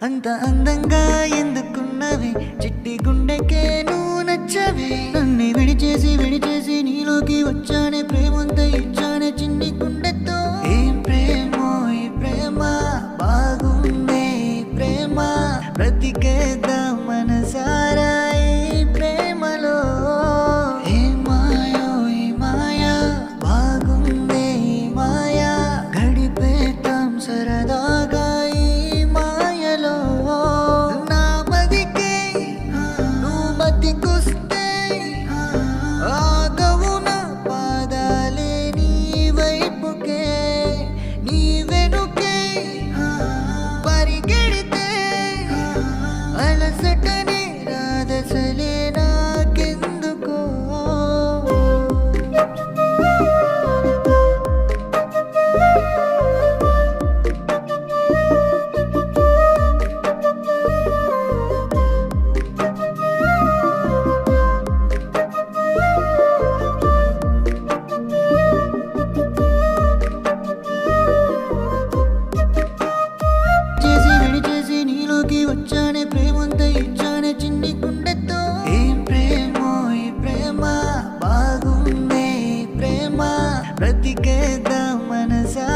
అంత అందంగా ఎందుకున్నవి చిట్టి గుండెకే నువ్వు నచ్చవి నన్ను విడిచేసి నీలోకి వచ్చానే ప్రేమంత ఇచ్చానే చిన్ని గుండెతో ఏం ప్రేమో ఈ ప్రేమ బాగుందే ఈ ప్రేమ బ్రతికేద్దాం మనసారా ఈ ప్రేమలో ఏ మాయో ఈ మాయా బాగుందే ఈ మాయా గడిపేద్దాం సరదాగా అలసటనే రాదసలే నాకెందుకో విడిచేసి నీలోకి వచ్చానే ప్రేమంత ఇచ్చానే చిన్ని గుండెతో ఏం ప్రేమో ఈ ప్రేమ బాగుందే ఈ ప్రేమ బ్రతికేద్దాం మనసా